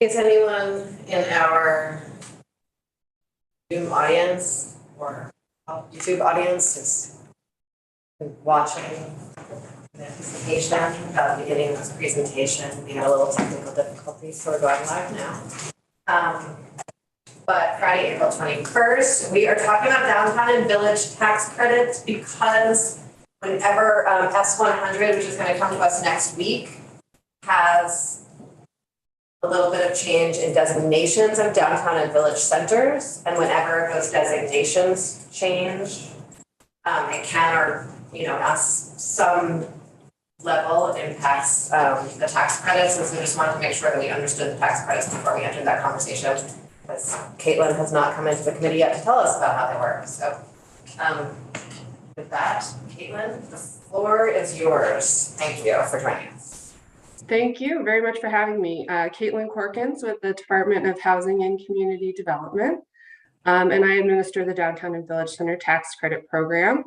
Is anyone in our Zoom audience or YouTube audience is watching the presentation, beginning of this presentation? We had a little technical difficulty, so we're going live now. But Friday, April 21st, we are talking about downtown and village tax credits because whenever S100, which is going to come to us next week, has a little bit of change in designations of downtown and village centers, and whenever those designations change, it can, or at some level, impacts the tax credits. And so we just wanted to make sure that we understood the tax credits before we entered that conversation, because Caitlin has not come into the committee yet to tell us about how they work. So with that, Caitlin, the floor is yours. Thank you for joining us. Thank you very much for having me. Caitlin Corkins with the Department of Housing and Community Development, and I administer the Downtown and Village Center Tax Credit Program.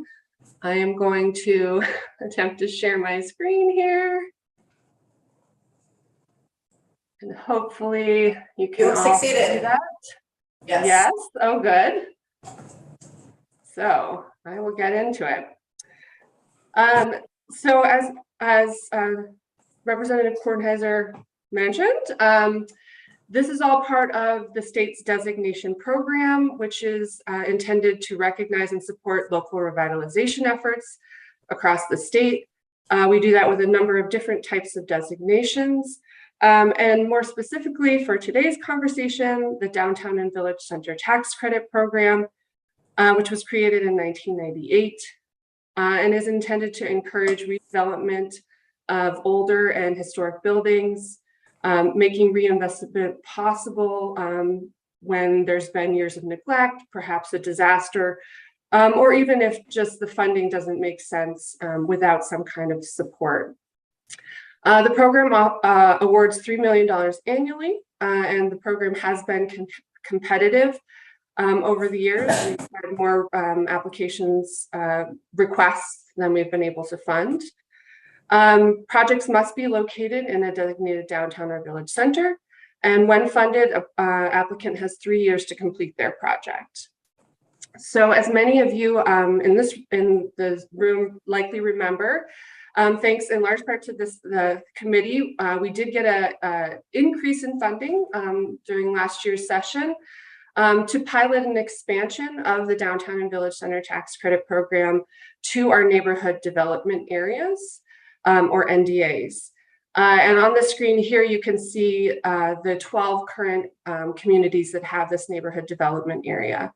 I am going to attempt to share my screen here, and hopefully you can all see that. Yes. Yes. Oh, good. So I will get into it. So as Representative Kornheiser mentioned, this is all part of the state's designation program, which is intended to recognize and support local revitalization efforts across the state. We do that with a number of different types of designations. And more specifically for today's conversation, the Downtown and Village Center Tax Credit Program, which was created in 1998 and is intended to encourage redevelopment of older and historic buildings, making reinvestment possible when there's been years of neglect, perhaps a disaster, or even if just the funding doesn't make sense without some kind of support. The program awards $3 million annually, and the program has been competitive over the years. We've had more applications, requests than we've been able to fund. Projects must be located in a designated downtown or village center, and when funded, an applicant has 3 years to complete their project. So as many of you in the room likely remember, thanks in large part to the committee, we did get an increase in funding during last year's session to pilot an expansion of the Downtown and Village Center Tax Credit Program to our neighborhood development areas, or NDAs. And on the screen here, you can see the 12 current communities that have this neighborhood development area.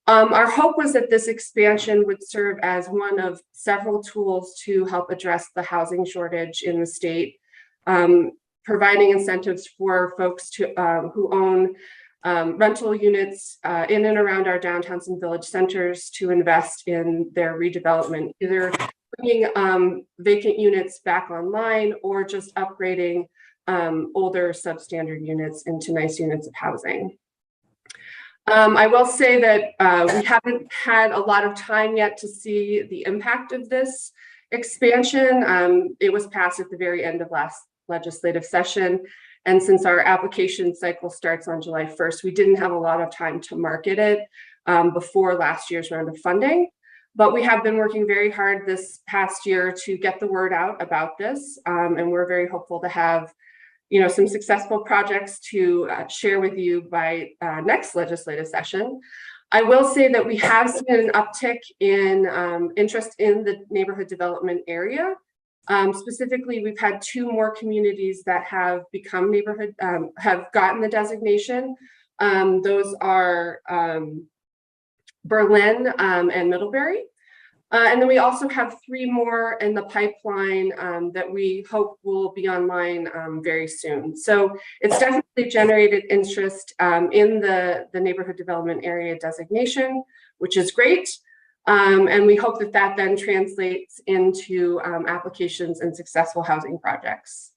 Our hope was that this expansion would serve as one of several tools to help address the housing shortage in the state, providing incentives for folks to, who own rental units in and around our downtowns and village centers to invest in their redevelopment, either bringing vacant units back online or just upgrading older substandard units into nice units of housing. I will say that we haven't had a lot of time yet to see the impact of this expansion. It was passed at the very end of last legislative session. And since our application cycle starts on July 1st, we didn't have a lot of time to market it before last year's round of funding. But we have been working very hard this past year to get the word out about this. And we're very hopeful to have some successful projects to share with you by next legislative session. I will say that we have seen an uptick in interest in the neighborhood development area. Specifically, we've had 2 more communities that have become neighborhood, have gotten the designation. Those are Berlin and Middlebury. And then we also have 3 more in the pipeline that we hope will be online very soon. So it's definitely generated interest in the neighborhood development area designation, which is great. And we hope that that then translates into applications and successful housing projects.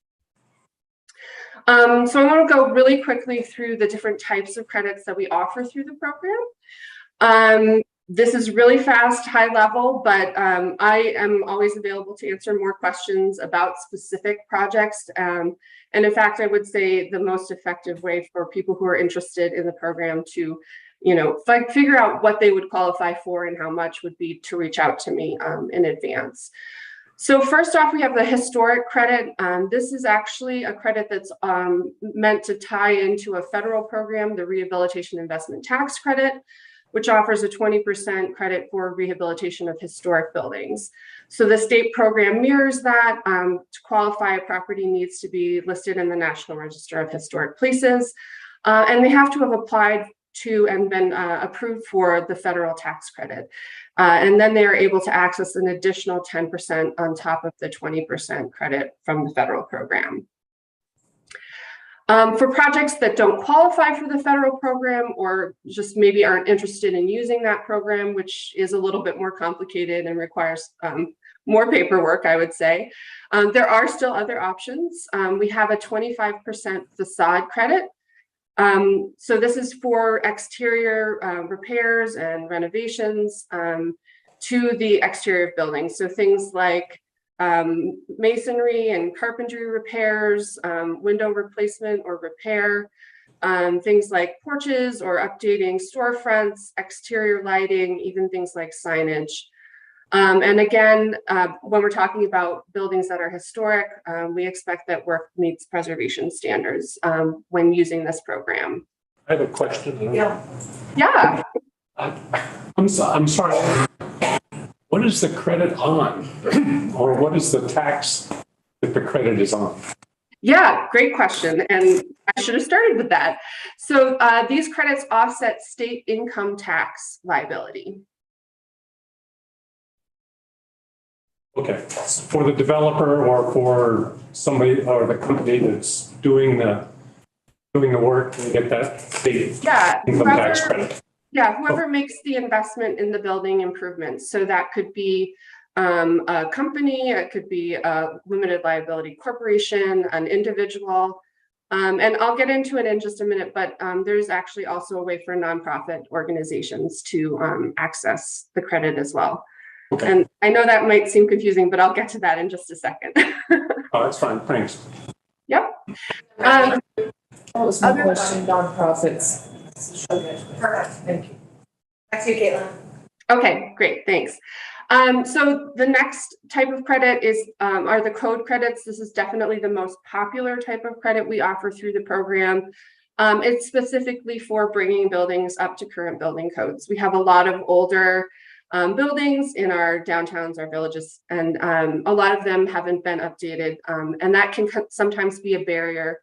So I want to go really quickly through the different types of credits that we offer through the program. This is really fast, high level, but I am always available to answer more questions about specific projects. And in fact, I would say the most effective way for people who are interested in the program to, figure out what they would qualify for and how much would be to reach out to me in advance. So first off, we have the historic credit. This is actually a credit that's meant to tie into a federal program, the Rehabilitation Investment Tax Credit, which offers a 20% credit for rehabilitation of historic buildings. So the state program mirrors that. To qualify, a property needs to be listed in the National Register of Historic Places, and they have to have applied to and been approved for the federal tax credit. And then they are able to access an additional 10% on top of the 20% credit from the federal program. For projects that don't qualify for the federal program or just maybe aren't interested in using that program, which is a little bit more complicated and requires more paperwork, I would say, there are still other options. We have a 25% facade credit. So this is for exterior repairs and renovations to the exterior of buildings. So things like masonry and carpentry repairs, window replacement or repair, things like porches or updating storefronts, exterior lighting, even things like signage. And again, when we're talking about buildings that are historic, we expect that work meets preservation standards when using this program. I have a question. Yeah. I'm sorry. What is the credit on? Or what is the tax that the credit is on? Yeah, great question. And I should have started with that. So these credits offset state income tax liability. Okay, for the developer or for somebody or the company that's doing the work to get that state income tax credit. Yeah, whoever makes the investment in the building improvements. So that could be a company, it could be a limited liability corporation, an individual. And I'll get into it in just a minute, but there's actually also a way for nonprofit organizations to access the credit as well. Okay. And I know that might seem confusing, but I'll get to that in just a second. Oh, that's fine, thanks. Yep. That was my question, nonprofits. Perfect, thank you. Back to you, Caitlin. Okay, great, thanks. So the next type of credit are the code credits. This is definitely the most popular type of credit we offer through the program. It's specifically for bringing buildings up to current building codes. We have a lot of older buildings in our downtowns, our villages, and a lot of them haven't been updated, and that can sometimes be a barrier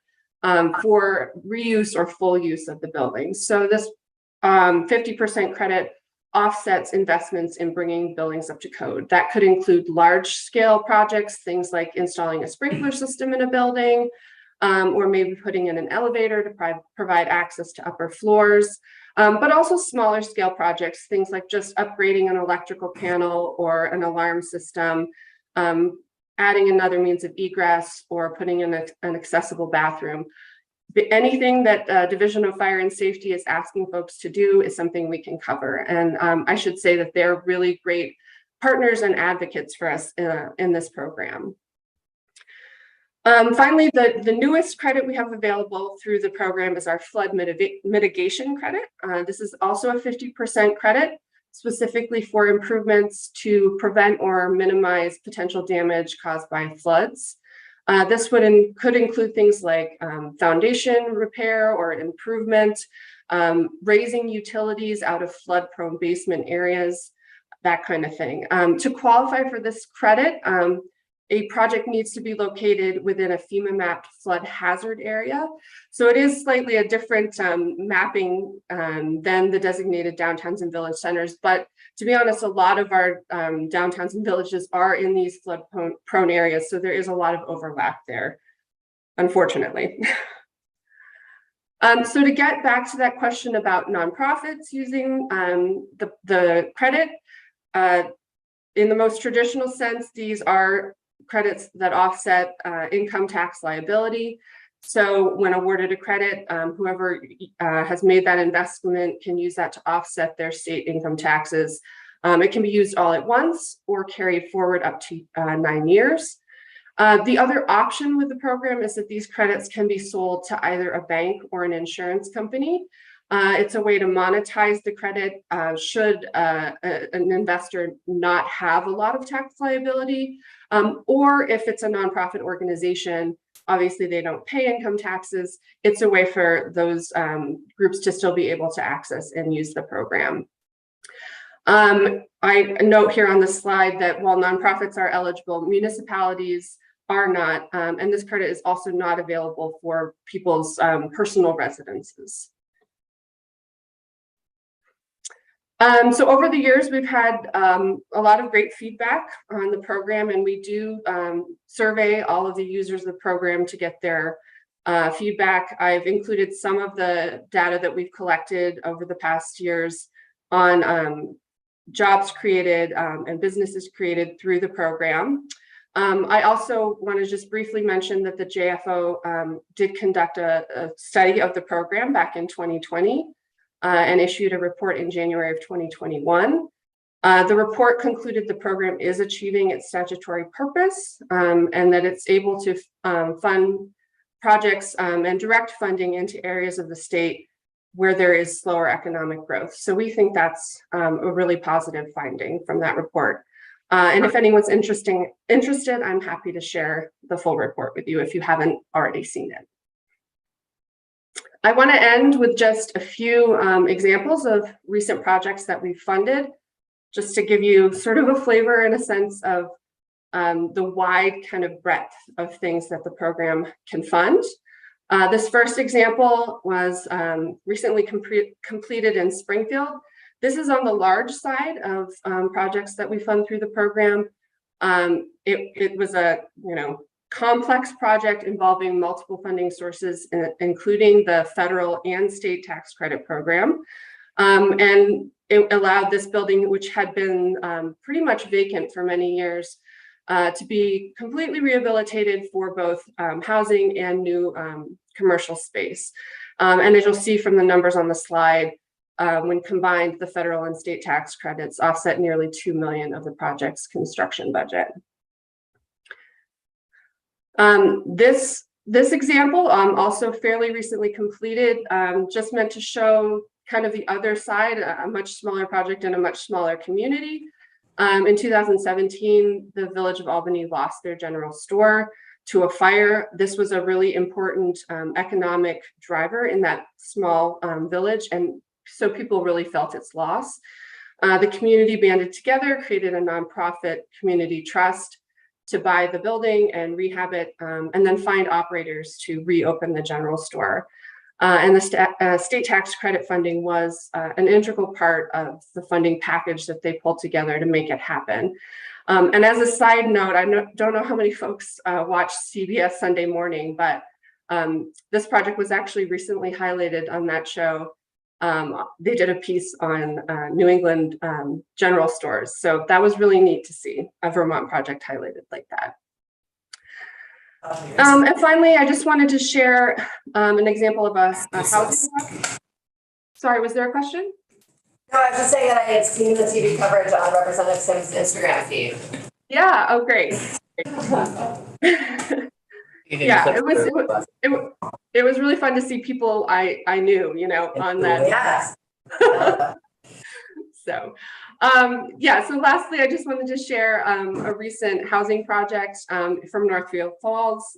for reuse or full use of the buildings. So this 50% credit offsets investments in bringing buildings up to code. That could include large scale projects, things like installing a sprinkler system in a building, or maybe putting in an elevator to provide access to upper floors, but also smaller scale projects, things like just upgrading an electrical panel or an alarm system, adding another means of egress, or putting in an accessible bathroom. Anything that Division of Fire and Safety is asking folks to do is something we can cover. And I should say that they're really great partners and advocates for us in this program. Finally, the newest credit we have available through the program is our flood mitigation credit. This is also a 50% credit, specifically for improvements to prevent or minimize potential damage caused by floods. This could include things like foundation repair or improvement, raising utilities out of flood-prone basement areas, that kind of thing. To qualify for this credit, a project needs to be located within a FEMA mapped flood hazard area. So it is slightly a different mapping than the designated downtowns and village centers. But to be honest, a lot of our downtowns and villages are in these flood prone areas. So there is a lot of overlap there, unfortunately. So to get back to that question about nonprofits using the credit, in the most traditional sense, these are credits that offset income tax liability. So when awarded a credit, whoever has made that investment can use that to offset their state income taxes. It can be used all at once or carried forward up to 9 years. The other option with the program is that these credits can be sold to either a bank or an insurance company. It's a way to monetize the credit should an investor not have a lot of tax liability, or if it's a nonprofit organization, obviously they don't pay income taxes. It's a way for those groups to still be able to access and use the program. I note here on the slide that while nonprofits are eligible, municipalities are not, and this credit is also not available for people's personal residences. So over the years, we've had a lot of great feedback on the program, and we do survey all of the users of the program to get their feedback. I've included some of the data that we've collected over the past years on jobs created and businesses created through the program. I also want to just briefly mention that the JFO did conduct a study of the program back in 2020 and issued a report in January of 2021. The report concluded the program is achieving its statutory purpose and that it's able to fund projects and direct funding into areas of the state where there is slower economic growth. So we think that's a really positive finding from that report. And if anyone's interested, I'm happy to share the full report with you if you haven't already seen it. I want to end with just a few examples of recent projects that we've funded, just to give you sort of a flavor and a sense of the wide kind of breadth of things that the program can fund. This first example was recently completed in Springfield. This is on the large side of projects that we fund through the program. It was a complex project involving multiple funding sources, including the federal and state tax credit program. And it allowed this building, which had been pretty much vacant for many years, to be completely rehabilitated for both housing and new commercial space. And as you'll see from the numbers on the slide, when combined, the federal and state tax credits offset nearly $2 million of the project's construction budget. This example, also fairly recently completed, just meant to show kind of the other side, a much smaller project in a much smaller community. In 2017, the Village of Albany lost their general store to a fire. This was a really important economic driver in that small village, and so people really felt its loss. The community banded together, created a nonprofit community trust to buy the building and rehab it, and then find operators to reopen the general store. And the state tax credit funding was an integral part of the funding package that they pulled together to make it happen. And as a side note, I don't know how many folks watch CBS Sunday Morning, but this project was actually recently highlighted on that show. They did a piece on New England general stores. So that was really neat to see a Vermont project highlighted like that. And finally, I just wanted to share an example of a housing. Sorry, was there a question? No, I was just saying that I had seen the TV coverage on Representative Sims' Instagram feed. Yeah, oh great. Yeah, it was really fun to see people I knew, on that. Yes. So, so lastly, I just wanted to share a recent housing project from Northfield Falls.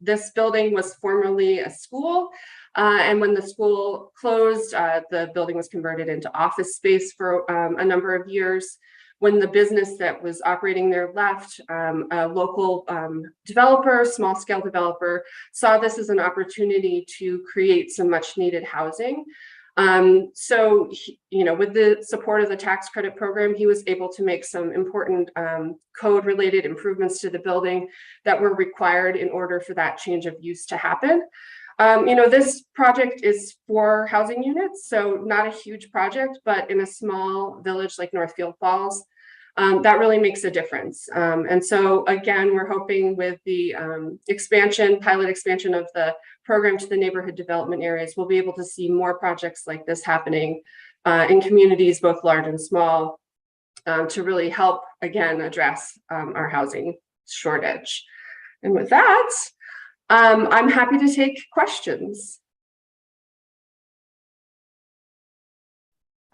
This building was formerly a school, and when the school closed, the building was converted into office space for a number of years. When the business that was operating there left, a local developer, small scale developer, saw this as an opportunity to create some much needed housing. So, with the support of the tax credit program, he was able to make some important code related improvements to the building that were required in order for that change of use to happen. This project is 4 housing units, so not a huge project, but in a small village like Northfield Falls, that really makes a difference. And so again, we're hoping with the pilot expansion of the program to the neighborhood development areas, we'll be able to see more projects like this happening in communities, both large and small, to really help, again, address our housing shortage. And with that, I'm happy to take questions.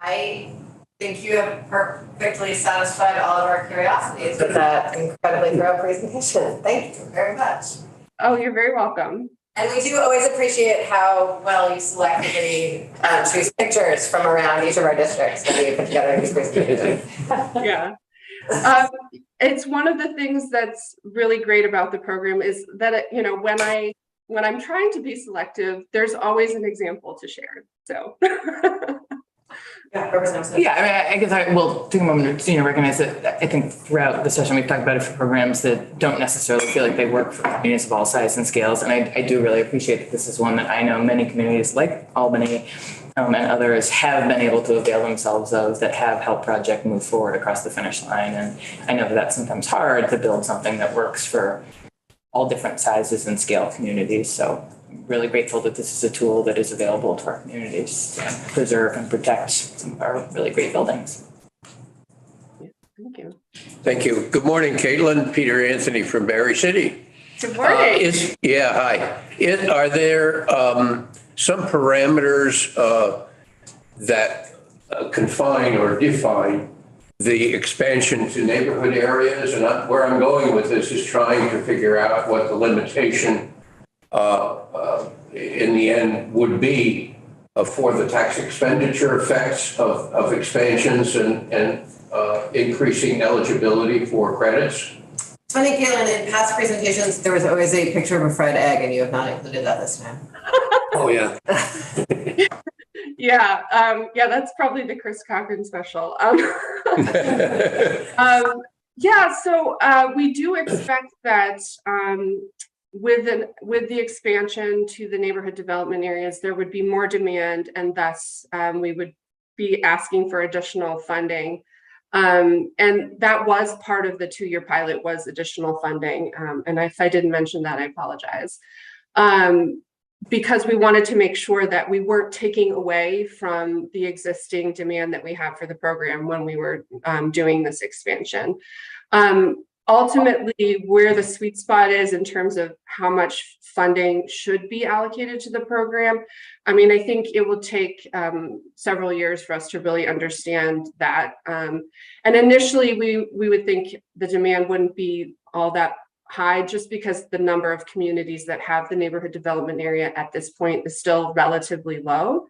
I think you have perfectly satisfied all of our curiosities with that incredibly thorough presentation. Thank you very much. Oh, you're very welcome. And we do always appreciate how well you selectively choose pictures from around each of our districts when you put together these presentations. Yeah. It's one of the things that's really great about the program is that, you know, when I'm trying to be selective, there's always an example to share. So. Yeah, I guess I will take a moment to recognize that I think throughout the session we've talked about a few programs that don't necessarily feel like they work for communities of all sizes and scales, and I do really appreciate that this is one that I know many communities like Albany and others have been able to avail themselves of, that have helped project move forward across the finish line. And I know that that's sometimes hard to build something that works for all different sizes and scale communities. So I'm really grateful that this is a tool that is available to our communities to preserve and protect some of our really great buildings. Thank you. Thank you. Good morning, Caitlin. Peter Anthony from Barry City. Good morning. Hi. Are there some parameters that confine or define the expansion to neighborhood areas? And where I'm going with this is trying to figure out what the limitation in the end would be for the tax expenditure effects of expansions and increasing eligibility for credits. It's funny, Caitlin, in past presentations, there was always a picture of a fried egg, and you have not included that this time. Oh, yeah. Yeah, that's probably the Chris Cochran special. So we do expect that with the expansion to the neighborhood development areas, there would be more demand, and thus we would be asking for additional funding. And that was part of the 2-year pilot, was additional funding. And if I didn't mention that, I apologize. Because we wanted to make sure that we weren't taking away from the existing demand that we have for the program when we were doing this expansion. Ultimately, where the sweet spot is in terms of how much funding should be allocated to the program, I mean, I think it will take several years for us to really understand that. And initially, we would think the demand wouldn't be all that high, just because the number of communities that have the neighborhood development area at this point is still relatively low.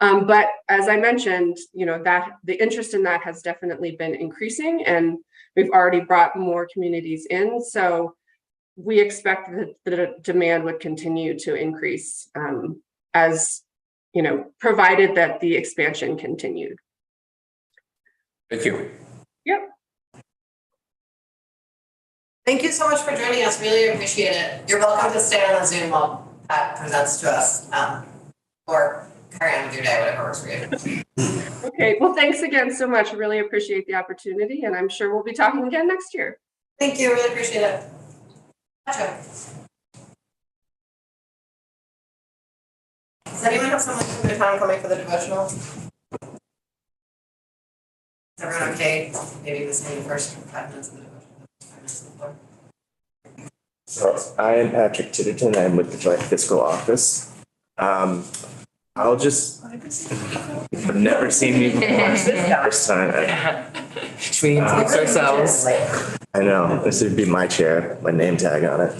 But as I mentioned, you know, that the interest in that has definitely been increasing, and we've already brought more communities in. So we expect that the demand would continue to increase as, you know, provided that the expansion continued. Thank you. Yep. Thank you so much for joining us. Really appreciate it. You're welcome to stay on the Zoom while Pat presents to us, or carry on with your day, whatever works for you. Okay, well, thanks again so much. I really appreciate the opportunity, and I'm sure we'll be talking again next year. Thank you, really appreciate it. Gotcha. Does anyone have someone from the town coming for the devotional? Is everyone okay? Maybe this is the first 5 minutes of the devotional. 5 minutes of the floor. So I am Patrick Titterton. I'm with the Joint Fiscal Office. I've never seen me before. It's the first time. Should we introduce ourselves? I know, this would be my chair, my name tag on it.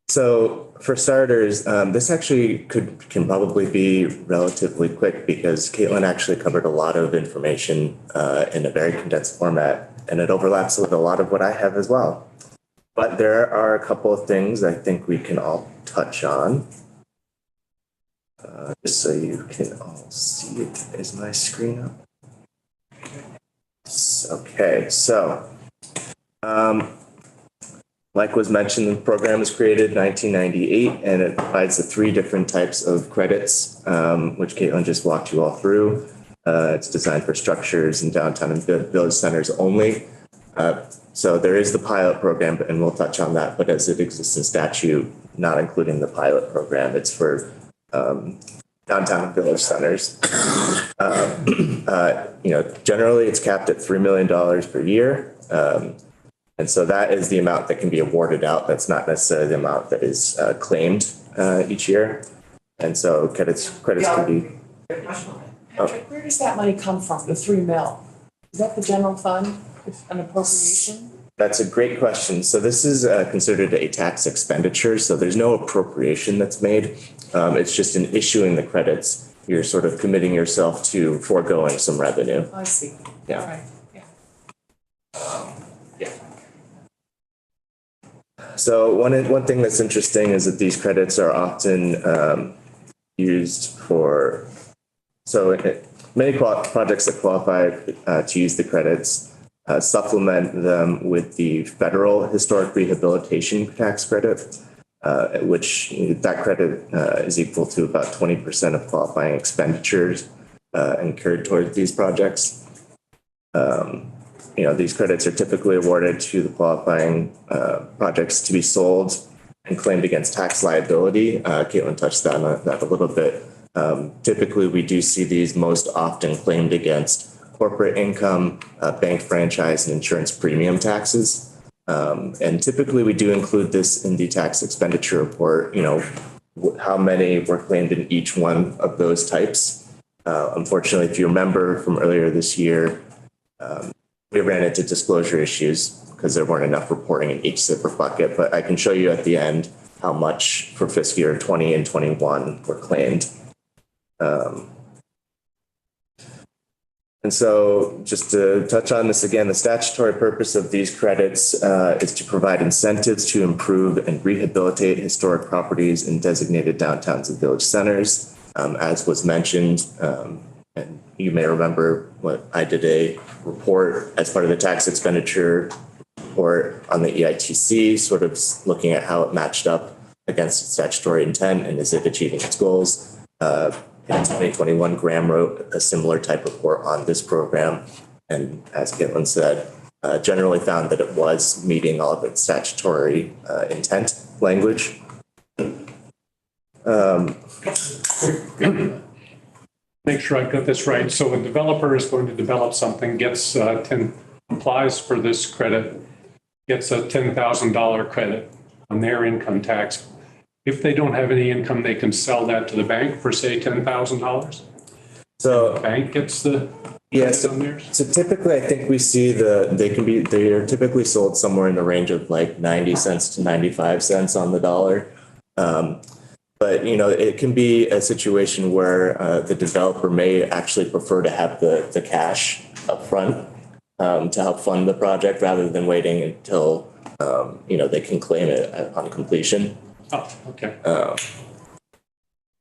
So for starters, this actually can probably be relatively quick, because Caitlin actually covered a lot of information in a very condensed format, and it overlaps with a lot of what I have as well. But there are a couple of things I think we can all touch on. Just so you can all see it. Is my screen up? Okay, so like was mentioned, the program was created in 1998, and it provides the 3 different types of credits, which Caitlin just walked you all through. It's designed for structures in downtown and village centers only. So there is the pilot program, and we'll touch on that, but as it exists in statute, not including the pilot program, it's for downtown and village centers. Generally it's capped at $3 million per year. And so that is the amount that can be awarded out. That's not necessarily the amount that is claimed each year. And so credits can be. Patrick, where does that money come from, the 3 mil? Is that the general fund, an appropriation? That's a great question. So this is considered a tax expenditure. So there's no appropriation that's made. It's just in issuing the credits, you're sort of committing yourself to foregoing some revenue. I see. Yeah. All right, yeah. So one thing that's interesting is that these credits are often used for, many projects that qualify to use the credits supplement them with the federal historic rehabilitation tax credit, which that credit is equal to about 20% of qualifying expenditures incurred towards these projects. These credits are typically awarded to the qualifying projects to be sold and claimed against tax liability. Caitlin touched on that a little bit. Typically, we do see these most often claimed against corporate income, bank franchise, and insurance premium taxes. And typically, we do include this in the tax expenditure report, how many were claimed in each one of those types. Unfortunately, if you remember from earlier this year, we ran into disclosure issues because there weren't enough reporting in each separate bucket, but I can show you at the end how much for fiscal year 20 and 21 were claimed. And so just to touch on this again, the statutory purpose of these credits is to provide incentives to improve and rehabilitate historic properties in designated downtowns and village centers. As was mentioned, and you may remember what I did a report as part of the tax expenditure report on the EITC, sort of looking at how it matched up against statutory intent and is it achieving its goals. In 2021, Graham wrote a similar type report on this program. And as Caitlin said, generally found that it was meeting all of its statutory intent language. Make sure I got this right. So a developer is going to develop something, applies for this credit, gets a $10,000 credit on their income tax. If they don't have any income, they can sell that to the bank for say $10,000. So the bank gets the yes. So typically, I think we see they are typically sold somewhere in the range of like 90 cents to 95 cents on the dollar. But it can be a situation where the developer may actually prefer to have the cash up front to help fund the project rather than waiting until they can claim it on completion. Oh, okay.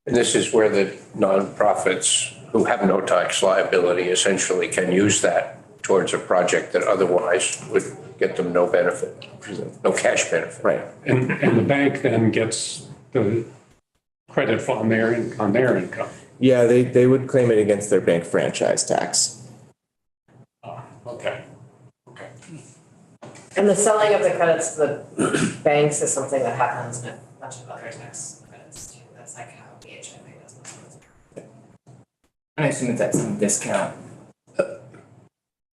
And this is where the nonprofits who have no tax liability essentially can use that towards a project that otherwise would get them no benefit, no cash benefit. Right. And the bank then gets the credit on their income. Yeah, they would claim it against their bank franchise tax. Okay. And the selling of the credits to the banks is something that happens in a bunch of other tax credits too. That's like how BHMA does it. I assume it's at some discount.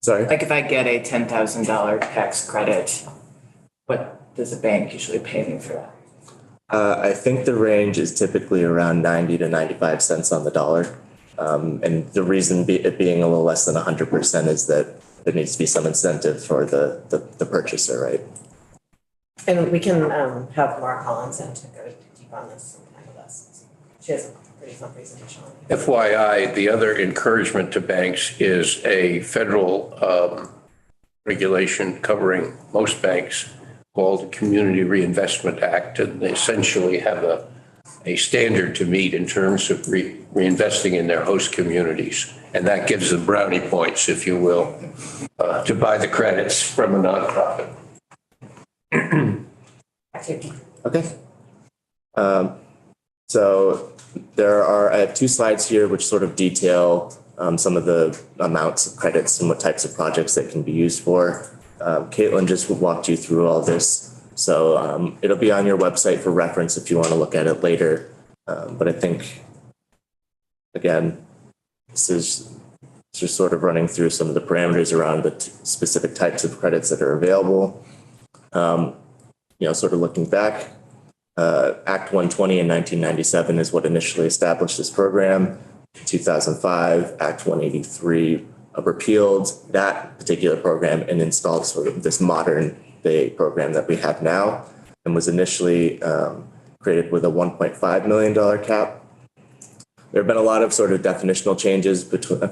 Sorry? Like if I get a $10,000 tax credit, what does the bank usually pay me for that? I think the range is typically around 90 to 95 cents on the dollar. And the reason it being a little less than 100% is that there needs to be some incentive for the purchaser, right? And we can have Laura Collins in to go deep on this sometime with us. She has a pretty fun presentation on it. FYI, the other encouragement to banks is a federal regulation covering most banks called the Community Reinvestment Act. And they essentially have a standard to meet in terms of reinvesting in their host communities. And that gives them brownie points, if you will, to buy the credits from a nonprofit. Okay. So I have two slides here which sort of detail some of the amounts of credits and what types of projects they can be used for. Caitlin just walked you through all this. So it'll be on your website for reference if you want to look at it later. But I think, again, this is just sort of running through some of the parameters around the specific types of credits that are available. Sort of looking back, Act 120 in 1997 is what initially established this program. 2005, Act 183 repealed that particular program and installed sort of this modern day program that we have now, and was initially created with a $1.5 million cap. There have been a lot of sort of definitional changes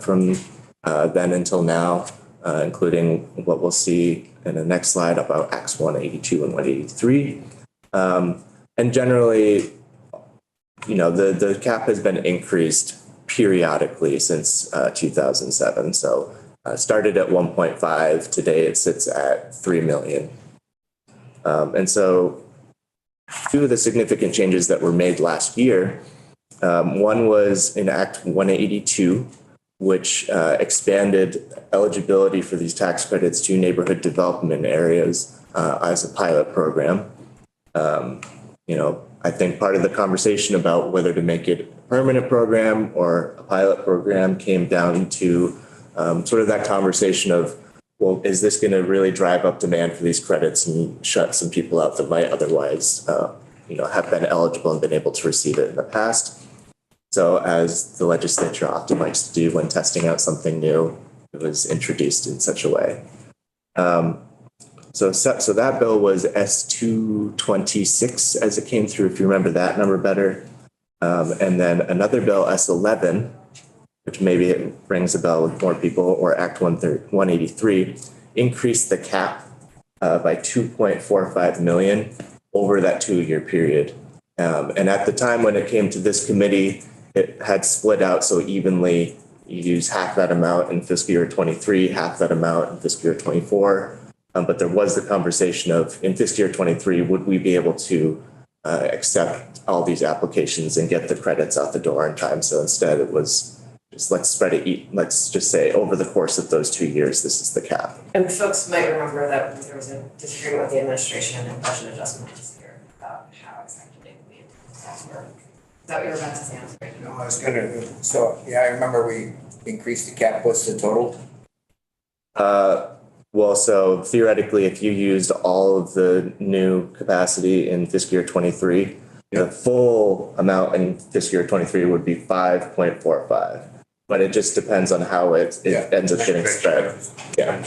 from then until now, including what we'll see in the next slide about Acts 182 and 183. And generally, the cap has been increased periodically since 2007. So started at 1.5, today it sits at 3 million. And so two of the significant changes that were made last year, one was in Act 182, which expanded eligibility for these tax credits to neighborhood development areas as a pilot program. I think part of the conversation about whether to make it a permanent program or a pilot program came down to sort of that conversation of, well, is this going to really drive up demand for these credits and shut some people out that might otherwise, have been eligible and been able to receive it in the past? So as the legislature often likes to do when testing out something new, it was introduced in such a way. So that bill was S226 as it came through, if you remember that number better. And then another bill, S11, which maybe it rings a bell with more people, or Act 183, increased the cap by 2.45 million over that 2-year period. And at the time when it came to this committee, it had split out so evenly. You use half that amount in fiscal year 23, half that amount in fiscal year 24. But there was the conversation of, in fiscal year 23, would we be able to accept all these applications and get the credits out the door in time? So instead it was just let's spread it, let's just say over the course of those 2 years, this is the cap. And folks might remember that there was a disagreement with the administration and budget adjustment this year about how exactly we did that work. Is that what you were about to say? I'm sorry. No, I was gonna, so, yeah, I remember we increased the cap. What's the total? Well, so theoretically, if you used all of the new capacity in fiscal year 23, the full amount in fiscal year 23 would be 5.45. But it just depends on how it ends up getting spread. Yeah.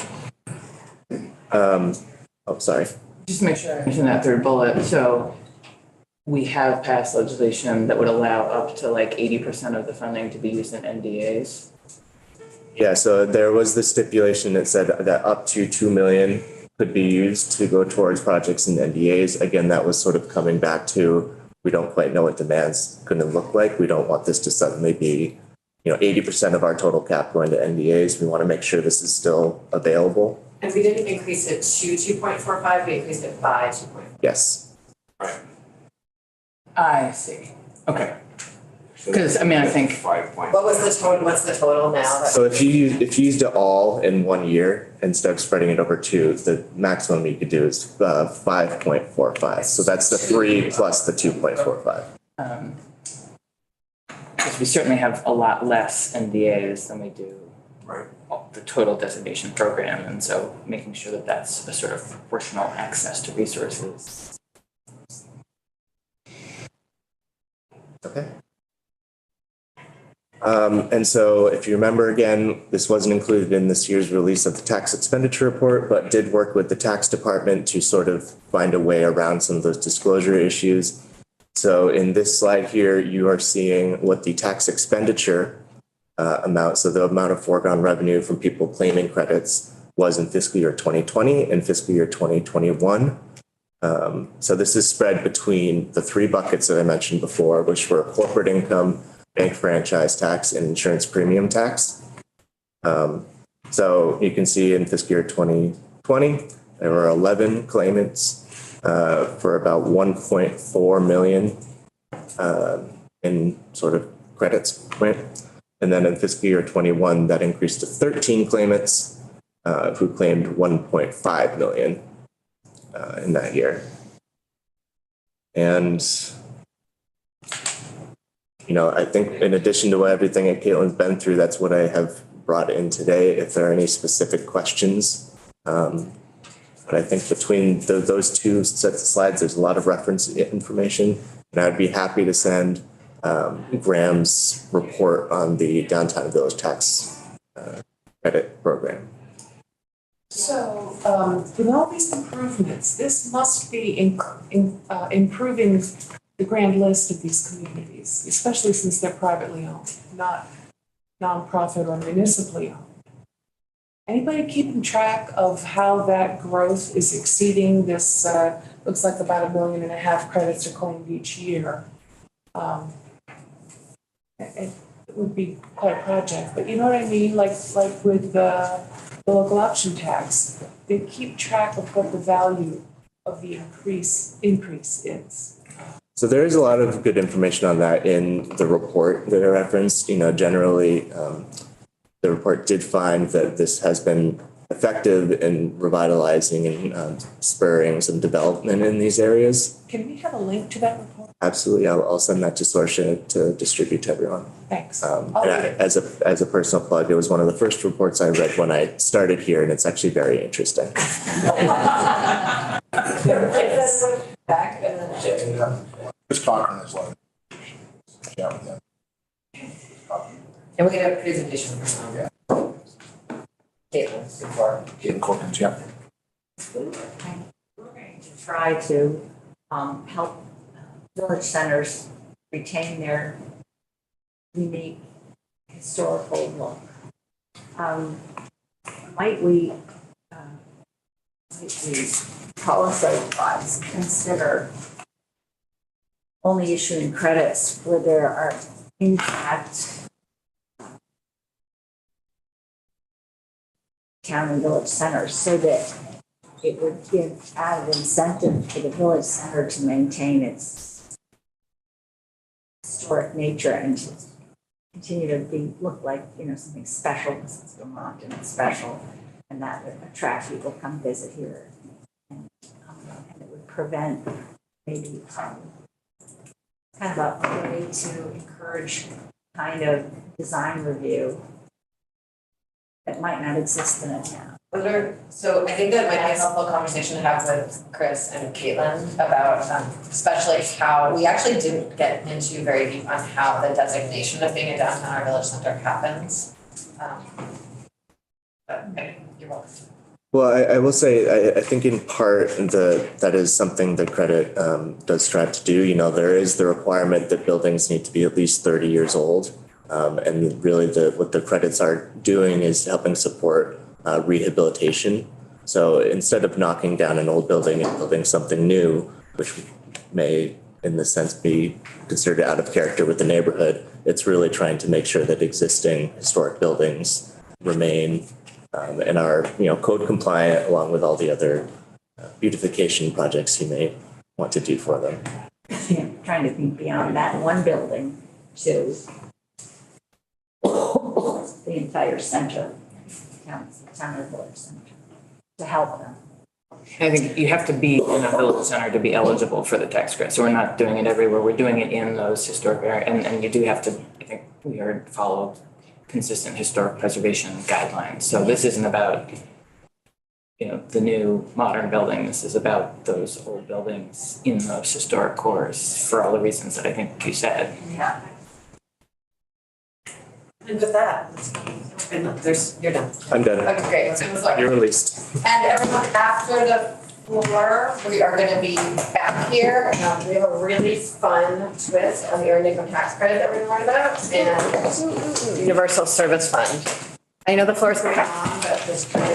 Sorry. Just to make sure I understand that third bullet. So we have passed legislation that would allow up to like 80% of the funding to be used in NDAs. Yeah, so there was the stipulation that said that up to 2 million could be used to go towards projects in NDAs. Again, that was sort of coming back to, we don't quite know what demand's going to look like. We don't want this to suddenly be, 80% of our total cap going to NDAs. We want to make sure this is still available. And we didn't increase it to 2.45, we increased it by 2.45. Yes. I see. Okay. Because, I think. 5 point. What was the total, what's the total now? So if you used it all in 1 year instead of spreading it over 2, the maximum you could do is 5.45. So that's the 3 plus the 2.45. Because we certainly have a lot less NDAs than we do Right. the total designation program. And so making sure that that's a sort of proportional access to resources. Okay. And so if you remember, again, this wasn't included in this year's release of the tax expenditure report, but did work with the tax department to sort of find a way around some of those disclosure issues. So in this slide here, you are seeing what the tax expenditure amount, so the amount of foregone revenue from people claiming credits was in fiscal year 2020 and fiscal year 2021. So this is spread between the 3 buckets that I mentioned before, which were corporate income, bank franchise tax, and insurance premium tax. So you can see in fiscal year 2020, there were 11 claimants for about 1.4 million in sort of credits, right? And then in fiscal year 21, that increased to 13 claimants who claimed 1.5 million in that year. And, you know, I think in addition to everything that Caitlin's been through, that's what I have brought in today. If there are any specific questions, but I think between those two sets of slides, there's a lot of reference information, and I'd be happy to send Graham's report on the downtown village tax credit program. So, with all these improvements, this must be improving the grand list of these communities, especially since they're privately owned, not nonprofit or municipally owned. Anybody keeping track of how that growth is exceeding this, looks like about 1.5 million credits are claimed each year? It would be quite a project, but you know what I mean? Like with the local option tax, they keep track of what the value of the increase is. So there is a lot of good information on that in the report that I referenced. You know, generally, the report did find that this has been effective in revitalizing and spurring some development in these areas. Can we have a link to that report? Absolutely, I'll send that to Sorsha to distribute to everyone. Thanks. As a personal plug, it was one of the first reports I read when I started here, and it's actually very interesting. Back and then Chris Cochran is one. Yeah, with them. and we can have a presentation from Caitlin before. Caitlin Corkins, yeah. We're going to try to help village centers retain their unique historical look. Might we policy-wise consider only issuing credits where there are impact town and village centers, so that it would give added incentive for the village center to maintain its historic nature and to continue to look like, you know, something special, because it's Vermont and it's special, and that would attract people to come visit here. And it would prevent maybe kind of a way to encourage kind of design review that might not exist in a town. So I think that might be a helpful conversation to have with Chris and Caitlin about especially how, we actually didn't get into very deep on how the designation of being a downtown or village center happens. But you're welcome. Well, I will say, I think in part that is something that credit does strive to do. You know, there is the requirement that buildings need to be at least 30 years old. And really what the credits are doing is helping support rehabilitation. So instead of knocking down an old building and building something new, which may in this sense be considered out of character with the neighborhood, it's really trying to make sure that existing historic buildings remain and are, you know, code compliant along with all the other beautification projects you may want to do for them. Yeah, trying to think beyond that one building to the entire center, town or village center, to help them. I think you have to be in a village center to be eligible for the tax credit. So we're not doing it everywhere. We're doing it in those historic areas. And you do have to, I think we heard, follow consistent historic preservation guidelines. So this isn't about, you know, the new modern building. This is about those old buildings in those historic cores for all the reasons that I think you said. Yeah. And with that, you're done. I'm done. Okay, great. So it was like- You're released. And everyone, after the floor, we are gonna be back here. We have a really fun twist on the earned income tax credit that we're gonna learn about, and universal service fund. I know the floor is gonna be on, but just trying to get